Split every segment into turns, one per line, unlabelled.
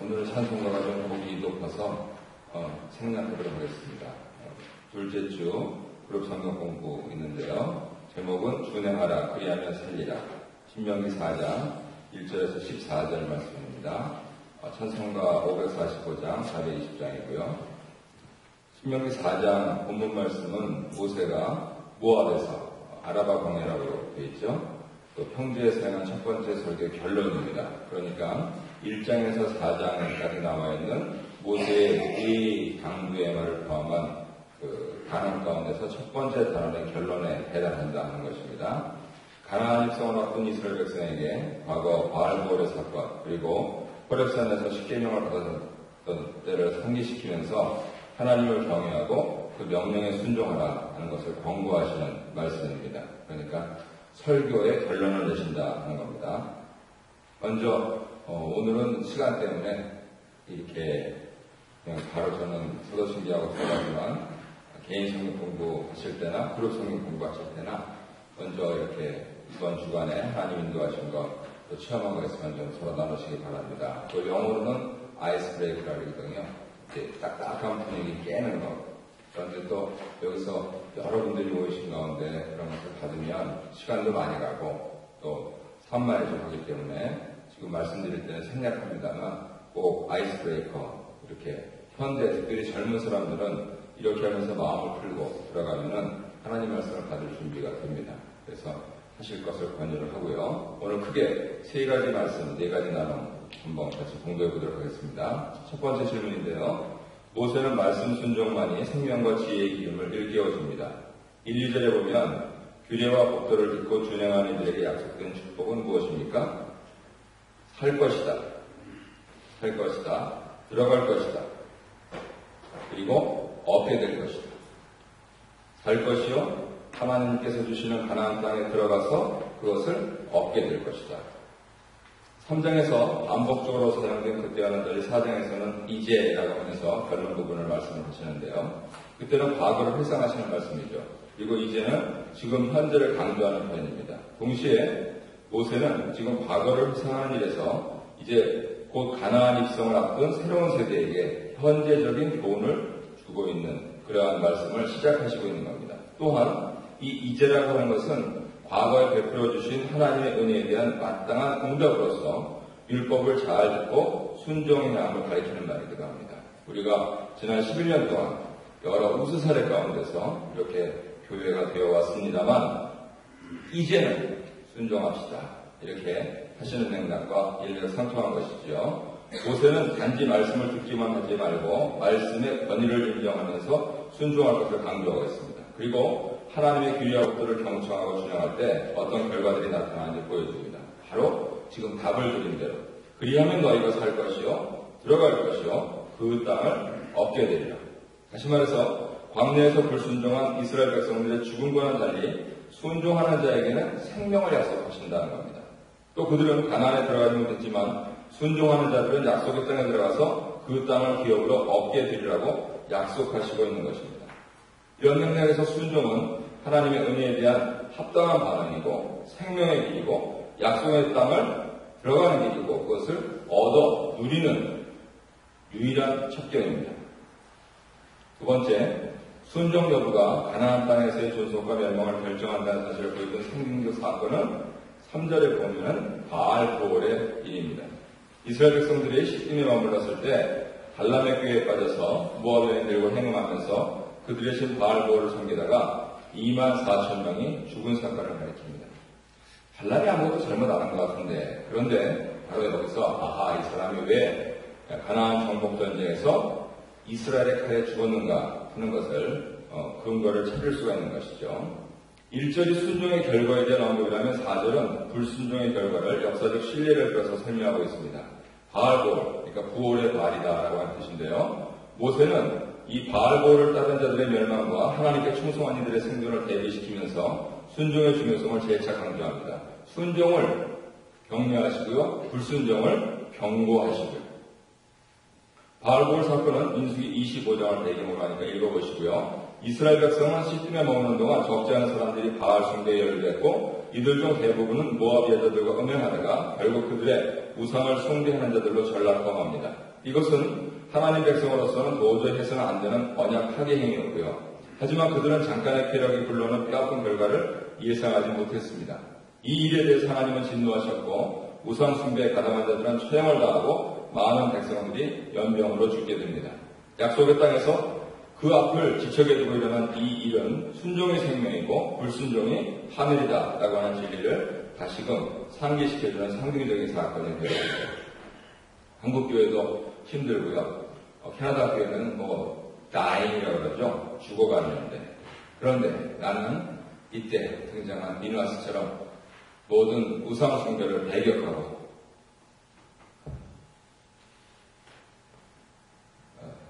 오늘 찬송가가 좀 보기 높아서 생략하도록 하겠습니다. 둘째 주 그룹 성경 공부 있는데요. 제목은 준행하라 그리하면 살리라. 신명기 4장 1절에서 14절 말씀입니다. 찬송가 545장 420장이고요. 신명기 4장 본문 말씀은 모세가 모압에서 아라바 광야라고 되어 있죠. 또 평지에서 행한 첫 번째 설교의 결론입니다. 그러니까 1장에서 4장까지 나와 있는 모세의 이 강구의 말을 포함한 단원 가운데서 첫 번째 단원의 결론에 해당한다 하는 것입니다. 가나안 입성을 앞둔 이스라엘 백성에게 과거 바알보올의 사건 그리고 호렙산에서 십계명을 받았던 때를 상기시키면서 하나님을 경외하고 그 명령에 순종하라 하는 것을 권고하시는 말씀입니다. 그러니까 설교의 결론을 내신다 하는 겁니다. 먼저 오늘은 시간 때문에 이렇게 그냥 바로 저는 서도신기하고 들어가지만 개인 성경 공부하실 때나 그룹 성경 공부하실 때나 먼저 이렇게 이번 주간에 하나님 인도하신 것 또 체험한 거 있으면 좀 서로 나누시기 바랍니다. 또 영어로는 아이스 브레이크라고 하거든요. 딱딱한 분위기 깨는 거. 그런데 또 여기서 여러분들이 모이신 가운데 그런 것을 받으면 시간도 많이 가고 또 산만해지고 하기 때문에 지금 말씀드릴 때는 생략합니다만 꼭 아이스 브레이커 이렇게 현대 특별히 젊은 사람들은 이렇게 하면서 마음을 풀고 들어가면은 하나님 말씀을 받을 준비가 됩니다. 그래서 하실 것을 권유를 하고요. 오늘 크게 세 가지 말씀, 네 가지 나눔 한번 같이 공부해 보도록 하겠습니다. 첫 번째 질문인데요. 모세는 말씀 순종만이 생명과 지혜의 기름을 일깨워줍니다. 1, 2절에 보면 규례와 법도를 듣고 준행하는 이들에게 약속된 축복은 무엇입니까? 살 것이다. 살 것이다. 들어갈 것이다. 그리고 얻게 될 것이다. 살 것이요. 하나님께서 주시는 가나안 땅에 들어가서 그것을 얻게 될 것이다. 3장에서 반복적으로 사용된 그때와는 달리 4장에서는 이제라고 하면서 결론 부분을 말씀을 하시는데요. 그때는 과거를 회상하시는 말씀이죠. 그리고 이제는 지금 현재를 강조하는 표현입니다. 동시에 모세는 지금 과거를 회상하는 일에서 이제 곧 가나안 입성을 앞둔 새로운 세대에게 현재적인 교훈을 주고 있는 그러한 말씀을 시작하시고 있는 겁니다. 또한 이 이제라고 하는 것은 과거에 베풀어 주신 하나님의 은혜에 대한 마땅한 응답으로서 율법을 잘 듣고 순종의 마음을 가리키는 말이기도 합니다. 우리가 지난 11년 동안 여러 우수 사례 가운데서 이렇게 교회가 되어 왔습니다만 이제는 순종합시다. 이렇게 하시는 맥락과 일리가 상통한 것이지요. 모세는 단지 말씀을 듣기만 하지 말고 말씀의 권위를 인정하면서 순종할 것을 강조하고 있습니다. 그리고 하나님의 규례와 법도를 경청하고 준행할 때 어떤 결과들이 나타나는지 보여줍니다. 바로 지금 답을 드린 대로 그리하면 너희가 살 것이요 들어갈 것이요 그 땅을 얻게 되리라. 다시 말해서 광야에서 불순종한 이스라엘 백성들의 죽음과는 달리 순종하는 자에게는 생명을 약속하신다는 겁니다. 또 그들은 가나안에 들어가지 못했지만 순종하는 자들은 약속의 땅에 들어가서 그 땅을 기업으로 얻게 되리라고 약속하시고 있는 것입니다. 이런 맥락에서 순종은 하나님의 은혜에 대한 합당한 반응이고 생명의 길이고 약속의 땅을 들어가는 길이고 그것을 얻어 누리는 유일한 첩경입니다. 두 번째, 순종 여부가 가나안 땅에서의 존속과 멸망을 결정한다는 사실을 보여준 생명적 사건은 3절에 보면 바알보올의 일입니다. 이스라엘 백성들이 시딤에 머물렀을 때 달라멜 꾀에 빠져서 모압 여인들과 행음하면서 그들의 신 바알보올을 섬기다가 24,000명이 죽은 사건을 가리킵니다. 발람이 아무것도 잘못 안 한 것 같은데 그런데 바로 여기서 이 사람이 왜 가나안 정복 전쟁에서 이스라엘의 칼에 죽었는가 하는 것을 근거를 찾을 수가 있는 것이죠. 1절이 순종의 결과에 대한 언급이라면 4절은 불순종의 결과를 역사적 신뢰를 들어서 설명하고 있습니다. 바알보올, 그러니까 부올의 발이다라고 하는 뜻인데요. 모세는 이 바알보올을 따른 자들의 멸망과 하나님께 충성한 이들의 생존을 대비시키면서 순종의 중요성을 재차 강조합니다. 순종을 격려하시고요. 불순종을 경고하시고요. 바알보올 사건은 민수기 25장을 배경으로 하니까 읽어보시고요. 이스라엘 백성은 시딤에 머무는 동안 적지 않은 사람들이 바알 숭배에 열렸고 이들 중 대부분은 모압 여자들과 음행하다가 결국 그들의 우상을 숭배하는 자들로 전락당합니다. 이것은 하나님 백성으로서는 도저히 해서는 안 되는 언약 파괴 행위였고요. 하지만 그들은 잠깐의 쾌락이 불러오는 뼈아픈 결과를 예상하지 못했습니다. 이 일에 대해서 하나님은 진노하셨고 우상 숭배에 가담한 자들은 처형을 당하고 많은 백성들이 연병으로 죽게 됩니다. 약속의 땅에서 그 앞을 지척에 두고 일어난 이 일은 순종이 생명이고 불순종이 하늘이다 라고 하는 진리를 다시금 상기시켜주는 상징적인 사건이 되었습니다. 한국 교회도 힘들고요. 캐나다 교회는 dying이라고 그러죠. 죽어가는데. 그런데 나는 이때 등장한 미누아스처럼 모든 우상 숭배를 배격하고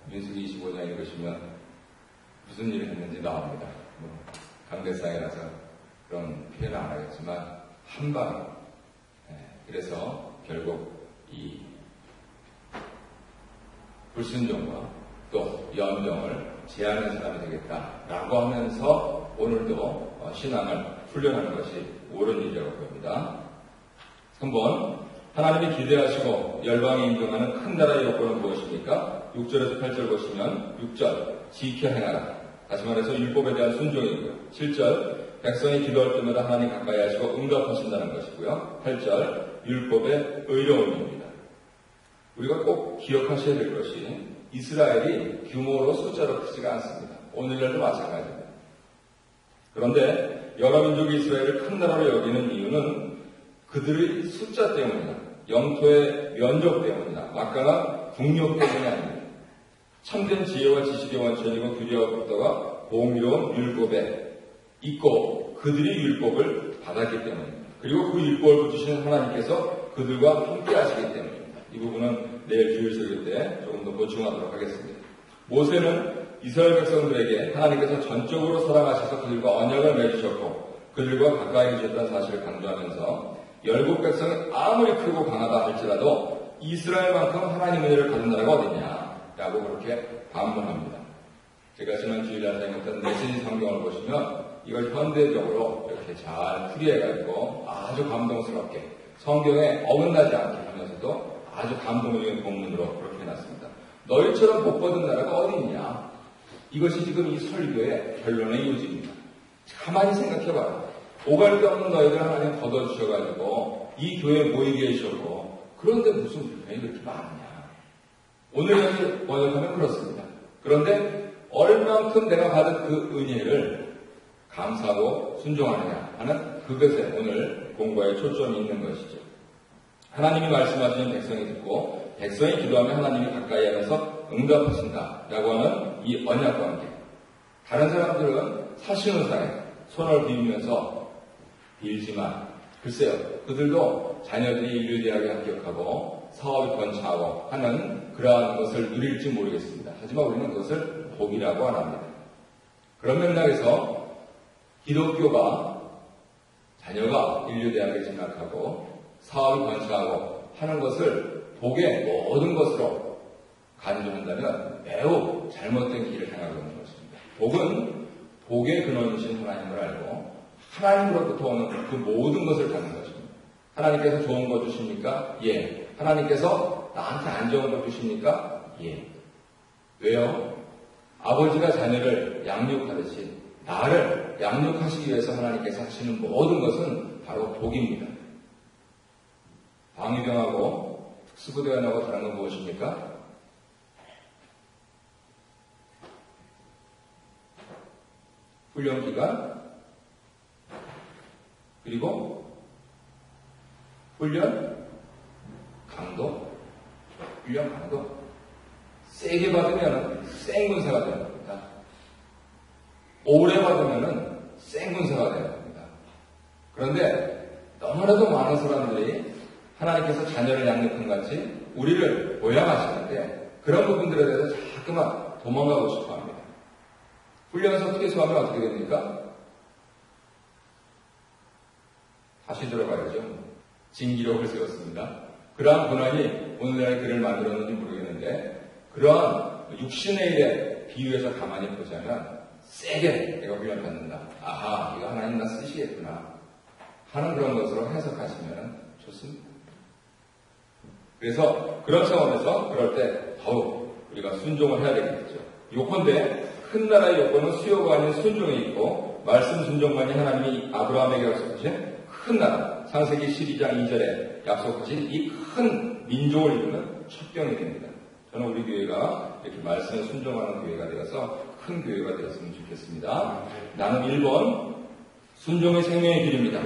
민수기 25장에 보시면 무슨 일을 했는지 나옵니다. 강대상이라서 그런 표현은 안 하겠지만 한방 그래서 결국 이 불순종과 또 연병을 제하는 사람이 되겠다라고 하면서 오늘도 신앙을 훈련하는 것이 옳은 일이라고 보입니다. 3번 하나님이 기대하시고 열방이 인정하는 큰 나라의 요건은 무엇입니까? 6절에서 8절 보시면 6절 지켜 행하라. 다시 말해서 율법에 대한 순종이고요. 7절 백성이 기도할 때마다 하나님 가까이 하시고 응답하신다는 것이고요. 8절 율법의 의로움입니다. 우리가 꼭 기억하셔야 될 것이 이스라엘이 규모로 숫자로 크지가 않습니다. 오늘날도 마찬가지입니다. 그런데 여러 민족이 이스라엘을 큰 나라로 여기는 이유는 그들의 숫자 때문이다. 영토의 면적 때문이다. 막강한 국력 때문이 아닙니다. 참된 지혜와 지식의 원천이고 규례와 법도가 공의로운 율법에 있고 그들이 율법을 받았기 때문입니다. 그리고 그 율법을 붙이시는 하나님께서 그들과 함께 하시기 때문입니다. 이 부분은 내일 주일 설교 때 조금 더 보충하도록 하겠습니다. 모세는 이스라엘 백성들에게 하나님께서 전적으로 사랑하셔서 그들과 언약을 맺으셨고 그들과 가까이 계셨다는 사실을 강조하면서 열국 백성이 아무리 크고 강하다 할지라도 이스라엘만큼 하나님 은혜를 받은 나라가 어디냐라고 그렇게 반문합니다. 제가 지난 주일날 사용했던 메시지 성경을 보시면 이걸 현대적으로 이렇게 잘 풀이해가지고 아주 감동스럽게 성경에 어긋나지 않게 하면서도 아주 감동적인 본문으로 그렇게 해놨습니다. 너희처럼 복받은 나라가 어디 있냐? 이것이 지금 이 설교의 결론의 요지입니다. 가만히 생각해봐라. 오갈 데 없는 너희들 하나님 걷어주셔가지고 이 교회에 모이게 해주셨고 그런데 무슨 불편이 그렇게 많냐? 오늘 여기 번역하면 그렇습니다. 그런데 얼만큼 내가 받은 그 은혜를 감사하고 순종하느냐 하는 그것에 오늘 공부에 초점이 있는 것이죠. 하나님이 말씀하시는 백성이 듣고 백성이 기도하면 하나님이 가까이 하면서 응답하신다라고 하는 이 언약관계. 다른 사람들은 사신의사에 손을 비비면서 빌지만 글쎄요. 그들도 자녀들이 인류대학에 합격하고 사업이 번창하고 하는 그러한 것을 누릴지 모르겠습니다. 하지만 우리는 그것을 복이라고 안 합니다. 그런 맥락에서 기독교가 자녀가 인류대학에 진학하고 사업이 번창하고 하는 것을 복의 모든 것으로 간주한다면 매우 잘못된 길을 향하고 있는 것입니다. 복은 복의 근원이신 하나님을 알고 하나님으로부터 오는 그 모든 것을 받는 것입니다. 하나님께서 좋은 것 주십니까? 예. 하나님께서 나한테 안 좋은 것 주십니까? 예. 왜요? 아버지가 자녀를 양육하듯이 나를 양육하시기 위해서 하나님께서 하시는 모든 것은 바로 복입니다. 방위병하고 특수부대원하고 다른 건 무엇입니까? 훈련기간, 그리고 훈련 강도. 세게 받으면 센 군사가 되는 겁니다. 오래 받으면 센 군사가 되는 겁니다. 그런데 너무나도 많은 사람들이 하나님께서 자녀를 양육한 같이 우리를 보양하시는데 그런 부분들에 대해서 자꾸만 도망가고 싶어 합니다. 훈련에서 퇴소하면 어떻게 됩니까? 다시 들어가야죠. 징기록을 세웠습니다. 그러한 고난이 오늘날의 글을 만들었는지 모르겠는데 그러한 육신의 일에 비유해서 가만히 보자면 세게 내가 훈련을 받는다. 아하, 이거 하나님 나 쓰시겠구나 하는 그런 것으로 해석하시면 좋습니다. 그래서 그런 차원에서 그럴 때 더욱 우리가 순종을 해야 되겠죠. 요건데 큰 나라의 요건은 수요가 아닌 순종이 있고 말씀 순종만이 하나님이 아브라함에게 약속하신 큰 나라, 창세기 12장 2절에 약속하신 이 큰 민족을 이루는 첩경이 됩니다. 저는 우리 교회가 이렇게 말씀에 순종하는 교회가 되어서 큰 교회가 되었으면 좋겠습니다. 나는 1번 순종의 생명의 길입니다.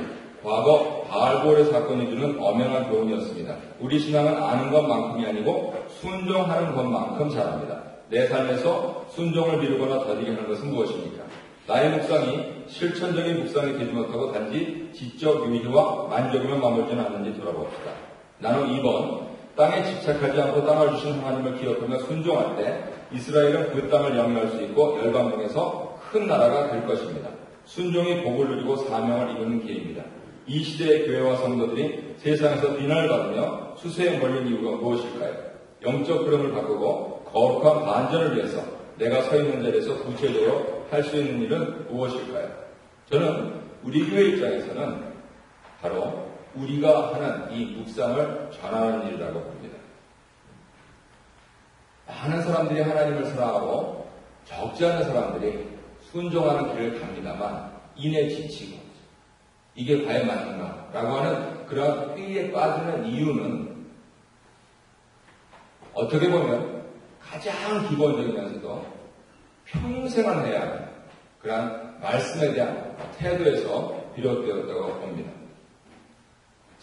과거 바알볼의 사건이 주는 엄연한 교훈이었습니다. 우리 신앙은 아는 것만큼이 아니고 순종하는 것만큼 잘합니다. 내 삶에서 순종을 미루거나 더디게 하는 것은 무엇입니까? 나의 묵상이 실천적인 묵상이 되지 못하고 단지 지적 유희와 만족이면 머물지는 않는지 돌아봅시다. 나는 2번 땅에 집착하지 않고 땅을 주신 하나님을 기억하며 순종할 때 이스라엘은 그 땅을 영위할 수 있고 열방 중에서 큰 나라가 될 것입니다. 순종이 복을 누리고 사명을 이루는 길입니다. 이 시대의 교회와 성도들이 세상에서 비난을 받으며 수세에 몰린 이유가 무엇일까요? 영적 흐름을 바꾸고 거룩한 반전을 위해서 내가 서 있는 자리에서 구체적으로 할 수 있는 일은 무엇일까요? 저는 우리 교회 입장에서는 바로 우리가 하는 이 묵상을 전하는 일이라고 봅니다. 많은 사람들이 하나님을 사랑하고 적지 않은 사람들이 순종하는 길을 갑니다만 인에 지치고 이게 과연 맞는가? 라고 하는 그런 회의에 빠지는 이유는 어떻게 보면 가장 기본적이면서도 평생을 해야 하는 그런 말씀에 대한 태도에서 비롯되었다고 봅니다.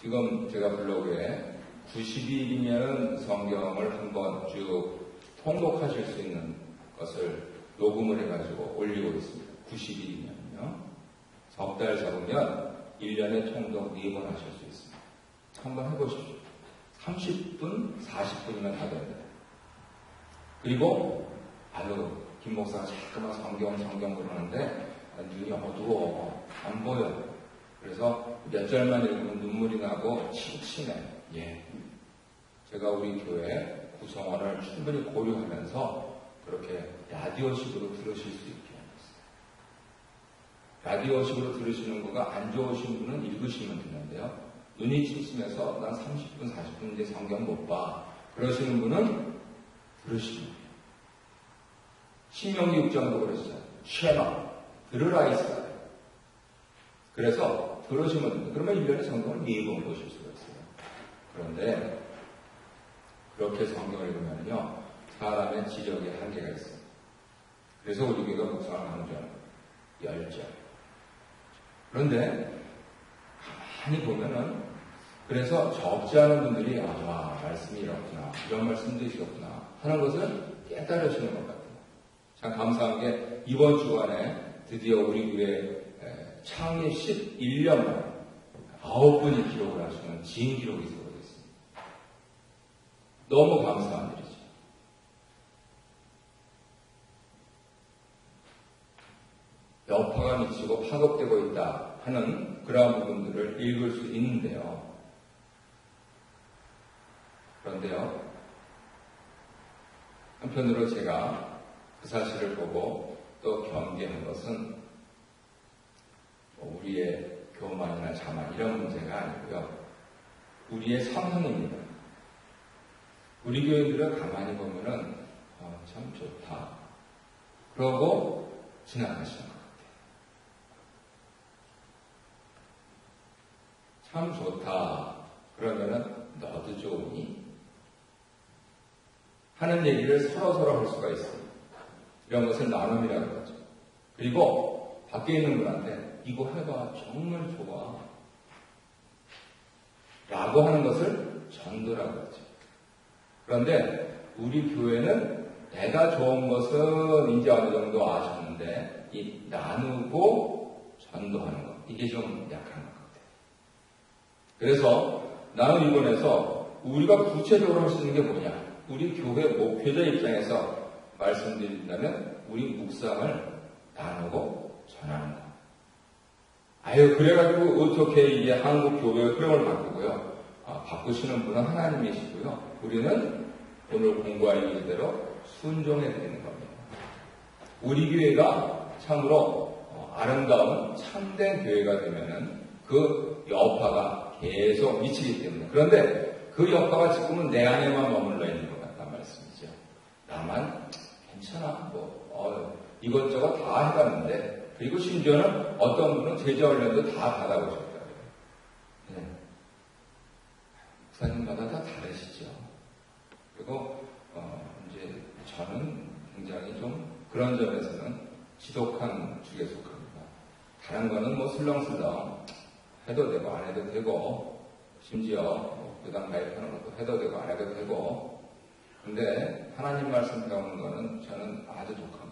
지금 제가 블로그에 90일이면 성경을 한번 쭉 통독하실 수 있는 것을 녹음을 해가지고 올리고 있습니다. 90일이면요. 석 달 잡으면 1년에 통독 4번 하실 수 있습니다. 한번 해보십시오. 30분, 40분이면 다 됩니다. 그리고 김 목사가 자꾸만 성경 그러는데 눈이 어두워 안 보여. 그래서 몇 절만 읽으면 눈물이 나고 침침해. 예. 제가 우리 교회 구성원을 충분히 고려하면서 그렇게 라디오식으로 들으실 수 있게 해놨어요. 라디오식으로 들으시는 거가 안 좋으신 분은 읽으시면 되는데요. 눈이 침침해서 난 30분, 40분 이제 성경 못 봐. 그러시는 분은 들으시면 돼요. 신명기 6장도 그랬어요. 쉐마, 들으라 이스라엘. 그래서 들으시면 됩니다. 그러면 1년에 성경을 4번 보실 수가 있어요. 그런데 그렇게 성경을 읽으면요, 사람의 지력에 한계가 있습니다. 그래서 우리 교회가 묵상을 강조하는 거예요. 10절. 그런데 가만히 보면은 그래서 적지 않은 분들이 말씀이 이렇구나, 이런 말씀도 있었구나 하는 것을 깨달으시는 것 같아요. 참 감사한 게 이번 주간에 드디어 우리 교회 창립 11년 만에 9분이 기록을 하시는 지인 기록이 세워졌습니다. 너무 감사한 일이죠. 여파가 미치고 파급되고 있다 하는 그러한 부분들을 읽을 수 있는데요. 그런데요, 한편으로 제가 그 사실을 보고 또 경계한 것은 우리의 교만이나 자만 이런 문제가 아니고요. 우리의 성향입니다. 우리 교인들은 가만히 보면은 참 좋다. 그러고 지나가시는 것 같아요. 참 좋다. 그러면은 너도 좋으니? 하는 얘기를 서로 할 수가 있습니다. 이런 것을 나눔이라고 하죠. 그리고 밖에 있는 분한테 이거 해봐 정말 좋아 라고 하는 것을 전도라고 하죠. 그런데 우리 교회는 내가 좋은 것은 이제 어느 정도 아셨는데 이 나누고 전도하는 것 이게 좀 약한 것 같아요. 그래서 나는 이번에서 우리가 구체적으로 할 수 있는 게 뭐냐, 우리 교회 목회자 입장에서 말씀드린다면 우리 묵상을 나누고 전하는 것. 그래가지고 어떻게 이제 한국 교회의 흐름을 바꾸고요. 바꾸시는 분은 하나님이시고요. 우리는 오늘 공부할 일대로 순종해야 되는 겁니다. 우리 교회가 참으로 아름다운 참된 교회가 되면은 그 여파가 계속 미치기 때문에. 그런데 그 여파가 지금은 내 안에만 머물러 있는 것 같다는 말씀이죠. 나만 괜찮아. 이것저것 다 해봤는데, 그리고 심지어는 어떤 분은 제자훈련도 다 받아보셨다고요. 네. 목사님마다 다 다르시죠. 그리고 이제 저는 굉장히 좀 그런 점에서는 지독한 축에 속합니다. 다른 거는 뭐 슬렁슬렁 해도 되고 안 해도 되고, 심지어 부당 가입하는 것도 해도 되고 안 해도 되고, 근데 하나님 말씀 배우는 거는 저는 아주 독합니다.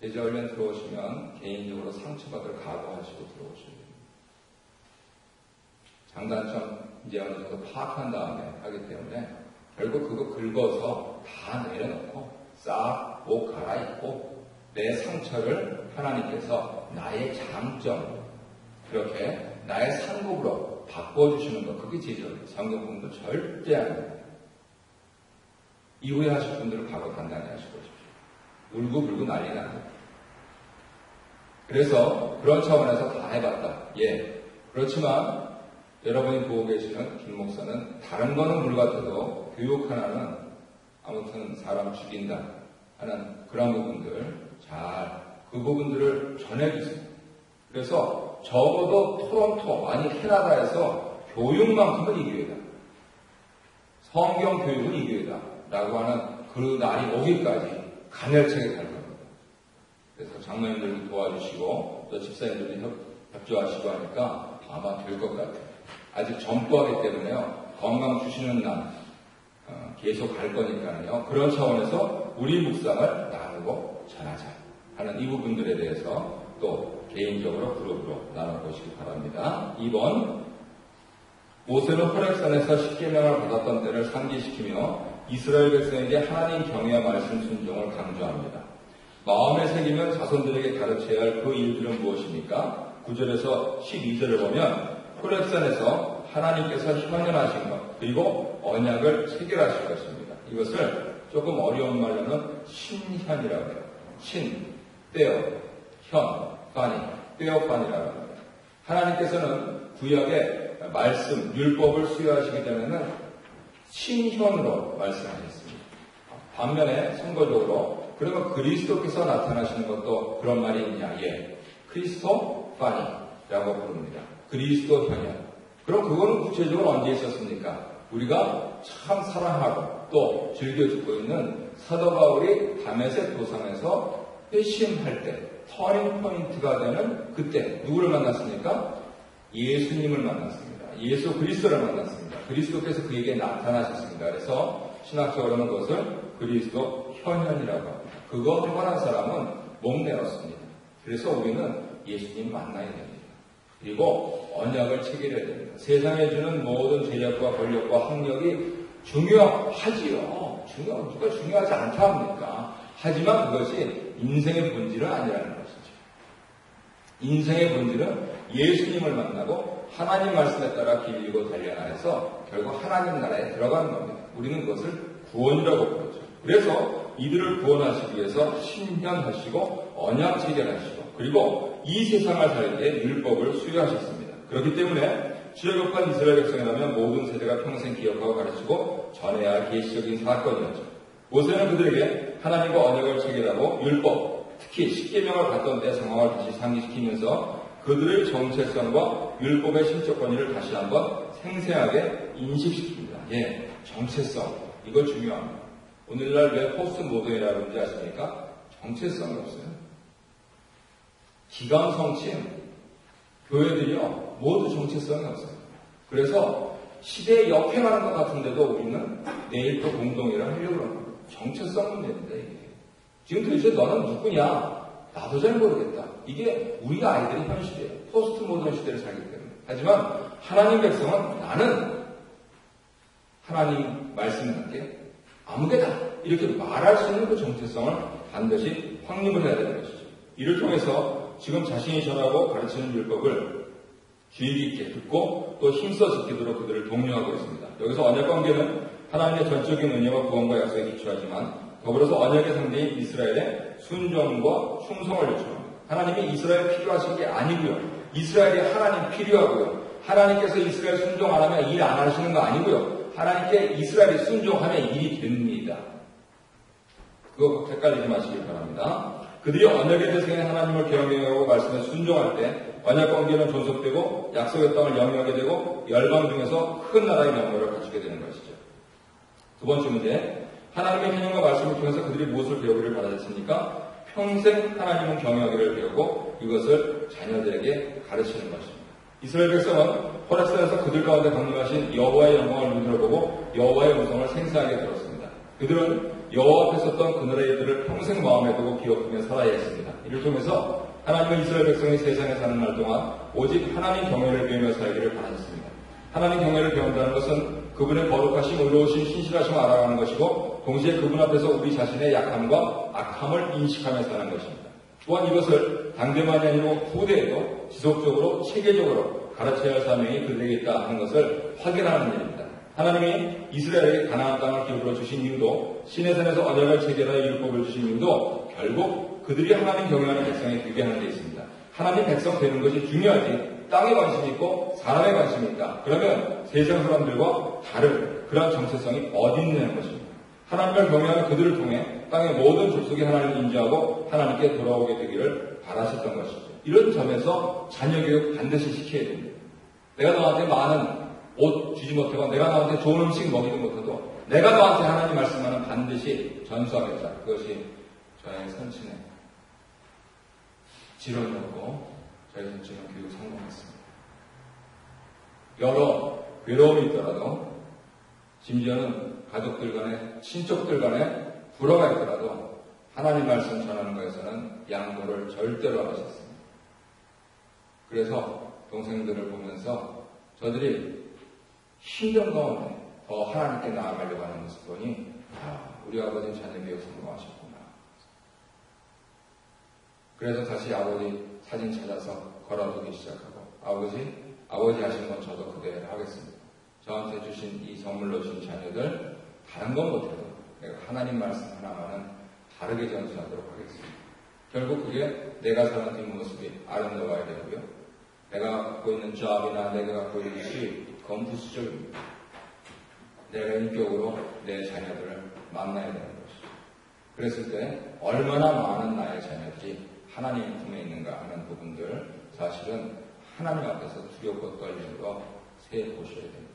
제자훈련 들어오시면 개인적으로 상처받을 각오하시고 들어오셔야 됩니다. 장단점 이제 어느 정도 파악한 다음에 하기 때문에 결국 그거 긁어서 다 내려놓고 싹 옷 갈아입고 내 상처를 하나님께서 나의 장점, 그렇게 나의 상급으로 바꿔주시는 것, 그게 제자훈련. 성경 공부 절대 안 됩니다. 이후에 하실 분들은 바로 단단히 하시고 싶죠. 울고 난리 납니다. 그래서 그런 차원에서 다 해봤다. 예. 그렇지만 여러분이 보고 계시는 김 목사는 다른 거는 물 같아도 교육 하나는 아무튼 사람 죽인다 하는 그런 부분들 그 부분들을 전해주세요. 그래서 적어도 토론토 아니 캐나다에서 교육만큼은 이 교회다. 성경 교육은 이 교회다. 라고 하는 그 날이 오기까지 간절하게 갈 겁니다. 그래서 장로님들도 도와주시고 또 집사님들이 협조하시고 하니까 아마 될 것 같아요. 아직 젊고 하기 때문에요. 건강 주시는 날 계속 갈 거니까요. 그런 차원에서 우리 묵상을 나누고 전하자 하는 이 부분들에 대해서 또 개인적으로 그룹으로 나눠보시기 바랍니다. 2번, 모세는 호렙산에서 십계명을 받았던 때를 상기시키며 이스라엘 백성에게 하나님 경외와 말씀 순종을 강조합니다. 마음에 새기면 자손들에게 가르쳐야 할 그 일들은 무엇입니까? 9절에서 12절을 보면 호렙산에서 하나님께서 현현하신 것, 그리고 언약을 체결하실 것입니다. 이것을 조금 어려운 말로는 신현이라고 해요. 신, 떼어, 현, 파니, 떼어 파니라고 합니다. 하나님께서는 구약의 말씀, 율법을 수여하시기 전에는 신현으로 말씀하셨습니다. 반면에 선거적으로 그러면 그리스도께서 나타나시는 것도 그런 말이 있냐? 예. 크리스토 파니라고 부릅니다. 그리스도 현현. 그럼 그거는 구체적으로 언제 있었습니까? 우리가 참 사랑하고 또 즐겨 듣고 있는 사도 바울이 다메섹 도상에서 회심할 때 터닝 포인트가 되는 그때 누구를 만났습니까? 예수님을 만났습니다. 예수 그리스도를 만났습니다. 그리스도께서 그에게 나타나셨습니다. 그래서 신학적으로는 그것을 그리스도 현현이라고 합니다. 그거 한번 한 사람은 목 내었습니다. 그래서 우리는 예수님 만나야 됩니다. 그리고 언약을 체결해야 됩니다. 세상에 주는 모든 제약과 권력과 학력이 중요하지요. 누가 중요하지 않다 합니까? 하지만 그것이 인생의 본질은 아니라는 것이죠. 인생의 본질은 예수님을 만나고 하나님 말씀에 따라 길 잃고 달려나해서 결국 하나님 나라에 들어가는 겁니다. 우리는 그것을 구원이라고 부르죠. 그래서 이들을 구원하시기 위해서 신현하시고 언약 체결하시고 그리고 이 세상을 살 때 율법을 수여하셨습니다. 그렇기 때문에 출애굽한 이스라엘 백성이라면 모든 세대가 평생 기억하고 가르치고 전해야 할 계시적인 사건이었죠. 모세는 그들에게 하나님과 언약을 체결하고 율법, 특히 십계명을 받던 때 상황을 다시 상기시키면서 그들의 정체성과 율법의 신적 권위를 다시 한번 생생하게 인식시킵니다. 예, 정체성. 이거 중요합니다. 오늘날 왜 포스트 모던이라고 하는지 아십니까? 정체성이 없어요. 기강성침, 교회들이요, 모두 정체성이 없어요. 그래서 시대에 역행하는 것 같은데도 우리는 내일 또 공동회를 하려고 합니다. 정체성 문제인데, 이게. 지금 도대체 너는 누구냐? 나도 잘 모르겠다. 이게 우리 아이들의 현 시대예요. 포스트 모던 시대를 살기 때문에. 하지만 하나님 백성은 나는 하나님 말씀답게 아무개다 이렇게 말할 수 있는 그 정체성을 반드시 확립을 해야 되는 것이죠. 이를 통해서 지금 자신이 전하고 가르치는 율법을 주의 깊게 듣고 또 힘써 지키도록 그들을 독려하고 있습니다. 여기서 언약관계는 하나님의 전적인 은혜와 구원과 약속에 기초하지만 더불어서 언약의 상대인 이스라엘의 순종과 충성을 요청합니다. 하나님이 이스라엘 필요하신 게 아니고요. 이스라엘이 하나님 필요하고요. 하나님께서 이스라엘 순종 안 하면 일 안 하시는 거 아니고요. 하나님께 이스라엘이 순종하면 일이 됩니다. 그거 헷갈리지 마시길 바랍니다. 그들이 언약의 대상에 하나님을 경외하고 말씀에 순종할 때 언약 관계는 존속되고 약속의 땅을 영위하게 되고 열방 중에서 큰 나라의 명예를 갖추게 되는 것이죠. 두 번째 문제, 하나님의 행령과 말씀을 통해서 그들이 무엇을 배우기를 바라셨습니까? 평생 하나님을 경외하기를 배우고 이것을 자녀들에게 가르치는 것입니다. 이스라엘 백성은 호렙산에서 그들 가운데 강림하신 여호와의 영광을 눈으로 보고 여호와의 음성을 생생하게 들었습니다. 그들은 여호와 앞에 섰던 그날의 일들을 평생 마음에 두고 기억하며 살아야 했습니다. 이를 통해서 하나님은 이스라엘 백성이 세상에 사는 날 동안 오직 하나님 경외를 배우며 살기를 바라셨습니다. 하나님 경외를 배운다는 것은 그분의 거룩하심, 의로우심, 신실하심을 알아가는 것이고 동시에 그분 앞에서 우리 자신의 약함과 악함을 인식하며 사는 것입니다. 또한 이것을 당대만이 아니고 후대에도 지속적으로 체계적으로 가르쳐야 할 사명이 그들에게 있다 하는 것을 확인하는 일입니다. 하나님이 이스라엘에게 가나안 땅을 기업으로 주신 이유도 시내산에서 언약을 체결하여 율법을 주신 이유도 결국 그들이 하나님 경외하는 백성에 되게 하는 데 있습니다. 하나님 백성 되는 것이 중요하지 땅에 관심이 있고 사람에 관심이 있다. 그러면 세상 사람들과 다른 그런 정체성이 어디 있는 것입니다. 하나님을 경외하는 그들을 통해 땅의 모든 족속이 하나님을 인정하고 하나님께 돌아오게 되기를 바라셨던 것이죠. 이런 점에서 자녀 교육 반드시 시켜야 됩니다. 내가 너한테 많은 옷 주지 못하고 내가 너한테 좋은 음식 먹이지 못해도 내가 너한테 하나님 말씀하는 반드시 전수하겠다. 그것이 저의 선친의 지론이었고 저희 선친은 교육 성공했습니다. 여러 괴로움이 있더라도 심지어는 가족들 간에 친척들 간에 불화가 있더라도 하나님 말씀 전하는 것에서는 양보를 절대로 안 하셨습니다. 그래서 동생들을 보면서 저들이 힘든 가운데 더 하나님께 나아가려고 하는 모습 보니 우리 아버지는 자녀 교육 성공하셨구나. 그래서 다시 아버지 사진 찾아서 걸어두기 시작하고 아버지 하신 건 저도 그대로 하겠습니다. 저한테 주신 이 선물로 주신 자녀들 다른 건 못해도 내가 하나님 말씀 하나만은 다르게 전수하도록 하겠습니다. 결국 그게 내가 사는 뒷모습이 아름다워야 되고요. 내가 갖고 있는 잡이나 내가 갖고 있는 수입, 그건 부수적입니다. 내가 인격으로 내 자녀들을 만나야 되는 것이죠. 그랬을 때 얼마나 많은 나의 자녀들이 하나님 품에 있는가 하는 부분들 사실은 하나님 앞에서 두렵고 떨리는 거 세보셔야 됩니다.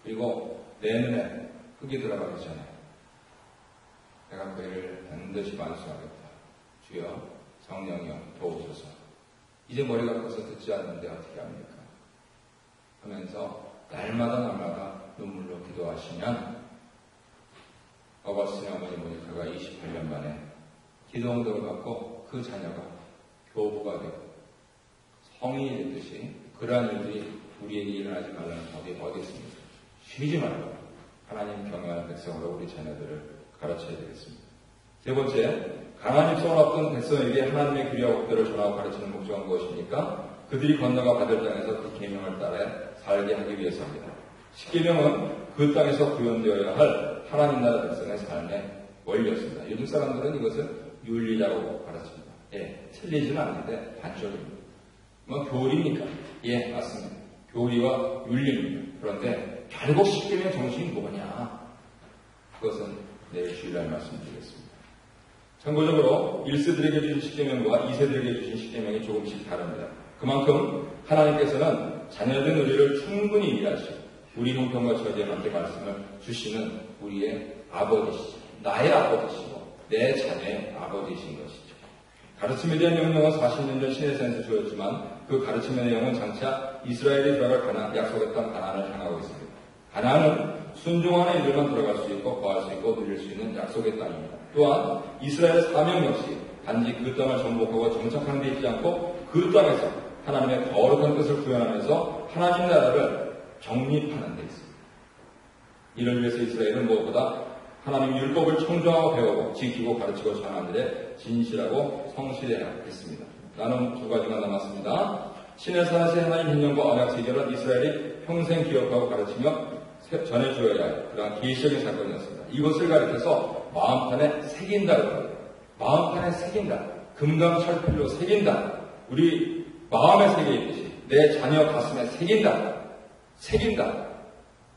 그리고 내 눈에 흙이 들어가기 전에 내가 그 일을 반드시 완수하겠다. 주여 성령이여 도우소서. 이제 머리가 커서 듣지 않는데 어떻게 합니까? 하면서 날마다 눈물로 기도하시면 어거스틴 어머니 모니카가 28년 만에 기도 응답을 받고 그 자녀가 교부가 되고 성인이 되듯이 그러한 일들이 우리에게 일어나지 말라는 법이 어디 있습니까? 쉬지 말고 하나님 경외하는 백성으로 우리 자녀들을 가르쳐야 되겠습니다. 세 번째, 가나안 입성을 앞둔 백성에게 하나님의 규례와 법대로 전하고 가르치는 목적은 무엇입니까? 그들이 건너가 받을 땅에서 그 계명을 따라 살게 하기 위해서입니다. 십계명은 그 땅에서 구현되어야 할 하나님 나라 백성의 삶의 원리였습니다. 요즘 사람들은 이것을 윤리라고 가르칩니다. 틀리지는 않는데 반쪽입니다. 뭐 교리입니까? 맞습니다. 교리와 윤리입니다. 그런데 결국 십계명의 정신이 뭐냐? 그것은 내일 주일날 말씀드리겠습니다. 참고적으로 1세들에게 주신 십계명과 2세들에게 주신 십계명이 조금씩 다릅니다. 그만큼 하나님께서는 자녀된 우리를 충분히 이해하시고 우리 형편과 처지에 맞게 말씀을 주시는 우리의 아버지시죠. 나의 아버지시고 내 자녀의 아버지이신 것이죠. 가르침에 대한 명령은 40년 전 시내산에서 주었지만 그 가르침의 내용은 장차 이스라엘이 들어갈 약속의 땅 가나안을 향하고 있습니다. 가나안은 순종하는 이들만 들어갈 수 있고 거할 수 있고 누릴 수 있는 약속의 땅입니다. 또한 이스라엘의 사명 역시 단지 그 땅을 정복하고 정착하는 데 있지 않고 그 땅에서 하나님의 거룩한 뜻을 구현하면서 하나님 나라를 정립하는 데 있습니다. 이를 위해서 이스라엘은 무엇보다 하나님 율법을 청정하고 배우고 지키고 가르치고 전하는 일에 진실하고 성실해야 했습니다. 나는 두 가지가 남았습니다. 시내산에서 하나님 hin령과 언약 체결은 이스라엘이 평생 기억하고 가르치며 전해주어야 할 그러한 기시적인 사건이었습니다. 이것을 가리켜서 마음판에 새긴다고 합니다. 마음판에 새긴다. 금강철필로 새긴다. 우리 마음에 새겨있듯이 내 자녀 가슴에 새긴다. 새긴다.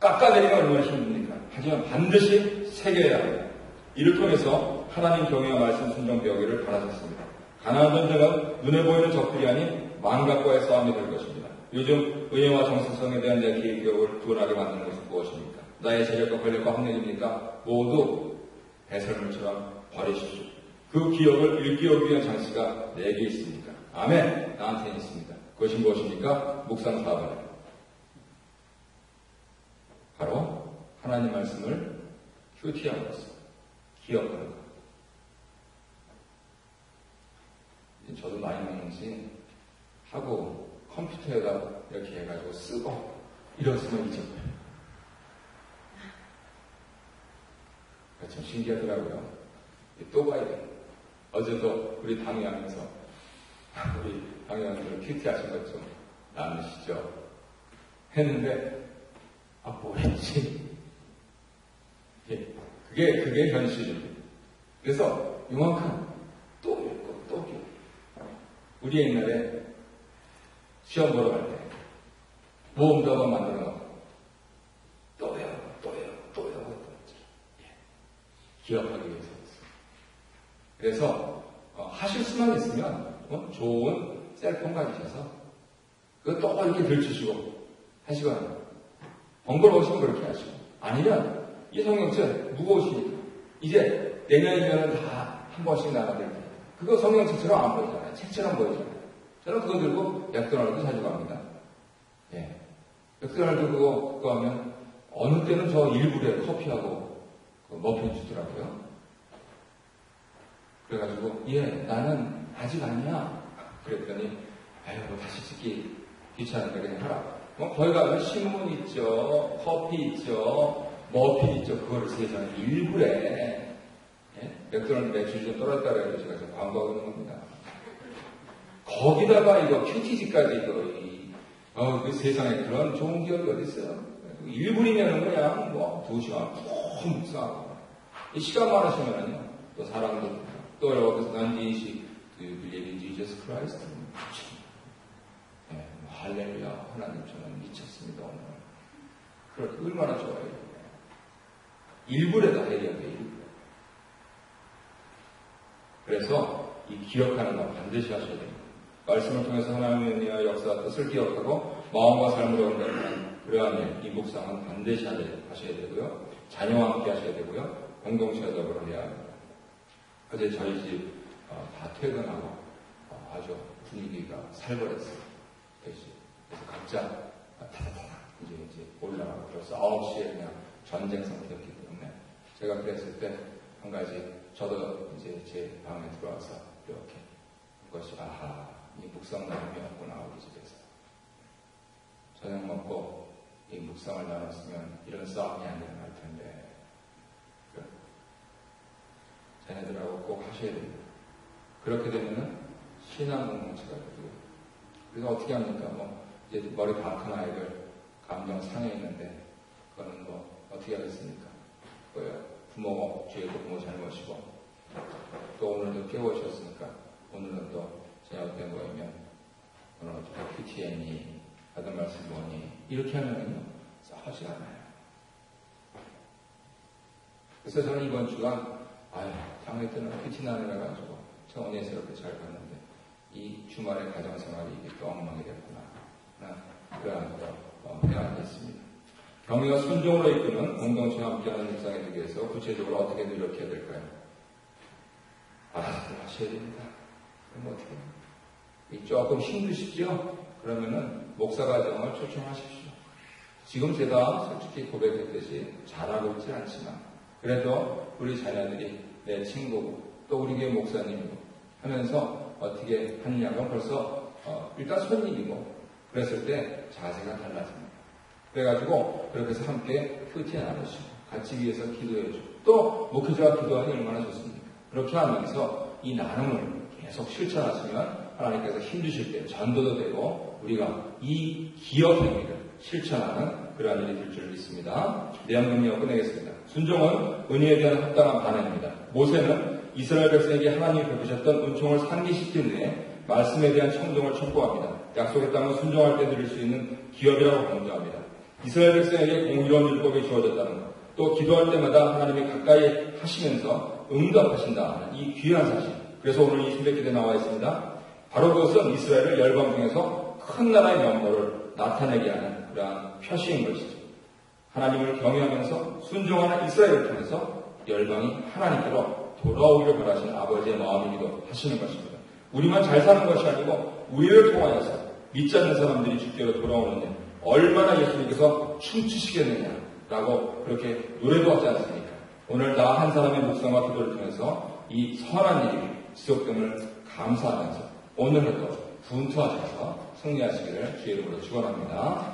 깎아내리면 얼마나 힘듭니까? 하지만 반드시 새겨야 합니다. 이를 통해서 하나님 경외와 말씀 순종 배우기를 바라셨습니다. 가나안 전쟁은 눈에 보이는 적들이 아닌 망각과의 싸움이 될 것입니다. 요즘 은혜와 정체성에 대한 내 기억을 둔하게 만드는 것은 무엇입니까? 나의 재력과 권력과 학력입니까? 모두 배설물처럼 버리십시오. 그 기억을 일깨우기 위한 장치가 내게 있습니까? 아멘. 나한테는 있습니다. 그것이 무엇입니까? 묵상 4번. 바로 하나님 말씀을 큐티하는 것입니다. 기억하는 것. 저도 많이 먹는지 하고 컴퓨터에다 이렇게 해가지고 쓰고 이러시면 잊어버려요. 참 신기하더라고요. 또 봐야 돼요. 어제도 우리 당회하면서 우리 당회원들 큐티 하신 것 좀 나누시죠. 했는데 뭐 했지? 그게 현실입니다. 그래서 이만큼 또 배우고 또 배우고 우리 옛날에 시험 보러 갈 때 모험도 한번 만들어 놓고 또 배우고 또 배우고 또 배우고 또 기억하기 위해서. 그래서 하실 수만 있으면 좋은 셀폰 가지셔서 그거 또 이렇게 들추시고 하시거나 번거로우시면 그렇게 하시고 아니면 이 성경책 무거우시니까 이제 내년이면 다 한 번씩 나가야 될 때 그거 성경책처럼 안 보이잖아요. 책처럼 보이잖아요. 저는 그거 들고 맥도날드 자주 갑니다. 예. 맥도날드 그거 하면 어느 때는 저 일부에 커피하고 머핀 주더라고요. 그래가지고 나는 아직 아니야. 그랬더니 뭐 다시 찍기 귀찮으니까 그냥 하라. 거기 가면 신문 있죠, 커피 있죠, 머핀 있죠. 그거를 세상에 일부래. 맥도날드 매출이 좀 떨어졌다 그래서 제가 좀 광고하고 있는 겁니다. 거기다가 이거 큐티지까지 그 세상에 그런 좋은 기업이 어디 있어요? 1분이면 그냥 2시간 푹 묵상하고 시간 많으시면은요 또 사람도 또 여기서 난디시 believe in Jesus Christ 할렐루야 하나님 저는 미쳤습니다 오늘. 그렇게 얼마나 좋아요. 일부에다 해야 돼요. 그래서 이 기억하는 거 반드시 하셔야 됩니다. 말씀을 통해서 하나님의 은혜와 역사와 뜻을 기억하고 마음과 삶으로 온다는 그러한 이 묵상은 반드시 하셔야 되고요. 자녀와 함께 하셔야 되고요. 공동체와 더불어 해야 합니다. 어제 저희 집 다 퇴근하고 아주 분위기가 살벌했어요. 그래서 각자 타다타다 이제 올라가고 그래서 9시에 그냥 전쟁 상태였기 때문에 제가 그랬을 때 한 가지 저도 이제 제 방에 들어와서 이렇게 그것이 이 묵상 나눔이었구나 우리 집에서 저녁 먹고 이 묵상을 나눴으면 이런 싸움이 안 일어날 텐데 자녀들하고 꼭 하셔야 됩니다. 그렇게 되면은 신앙 공동체가 되고요. 그래서 어떻게 합니까? 이제 머리 다 큰 아이들 감정 상해 있는데 그거는 어떻게 하겠습니까? 부모 죄고 부모 잘못이고 또 오늘도 깨워주셨으니까 오늘은 또 제 옆에 모이면 오늘 어떻게 PTN이 받은 말씀 뭐니 이렇게 하면은요 싸우지 않아요. 그래서 저는 이번 주간 장례 때는 PT 나누라 가지고 청원예스럽게 잘 갔는데 이 주말의 가정생활이 이게 또 엉망이 됐구나. 그러한 거 해야겠습니다. 경외와 순종으로 이끄는 공동체와 함께하는 일상이 되기 위해서 구체적으로 어떻게 노력해야 될까요? 하셔야 됩니다. 그럼 어떻게 해요? 조금 힘드시죠? 그러면은 목사과정을 초청하십시오. 지금 제가 솔직히 고백했듯이 잘하고 있지 않지만 그래도 우리 자녀들이 내 친구고 또 우리 교회 목사님이고 하면서 어떻게 하느냐면 벌써 일단 손님이고 그랬을 때 자세가 달라집니다. 그래가지고 그렇게 해서 함께 큐티 나누시고 같이 위해서 기도해주고 또 목회자가 기도하니 얼마나 좋습니까? 그렇게 하면서 이 나눔을 계속 실천하시면 하나님께서 힘주실 때 전도도 되고 우리가 이 기업 행위를 실천하는 그러한 일이 될 줄 믿습니다. 내용금리와 끝내겠습니다. 순종은 은혜에 대한 합당한 반응입니다. 모세는 이스라엘 백성에게 하나님이 베푸셨던 은총을 상기시킨 후에 말씀에 대한 청종을 촉구합니다. 약속의 땅은 순종할 때 드릴 수 있는 기업이라고 강조합니다. 이스라엘 백성에게 공의로운 율법이 주어졌다는 것, 또 기도할 때마다 하나님이 가까이 하시면서 응답하신다는 이 귀한 사실. 그래서 오늘 이 새벽기도에 나와 있습니다. 바로 그것은 이스라엘을 열방 중에서 큰 나라의 면모를 나타내게 하는 그러한 표시인 것이죠. 하나님을 경외하면서 순종하는 이스라엘을 통해서 열방이 하나님께로 돌아오기를 바라시는 아버지의 마음이기도 하시는 것입니다. 우리만 잘 사는 것이 아니고 우리를 통하여서 믿지 않는 사람들이 주께로 돌아오는데 얼마나 예수님께서 춤추시겠느냐라고 그렇게 노래도 하지 않습니까? 오늘 나 한 사람의 묵상과 기도를 통해서 이 선한 일이 지속됨을 감사하면서 오늘도 분투하셔서 승리하시기를 주의 이름으로 축원합니다.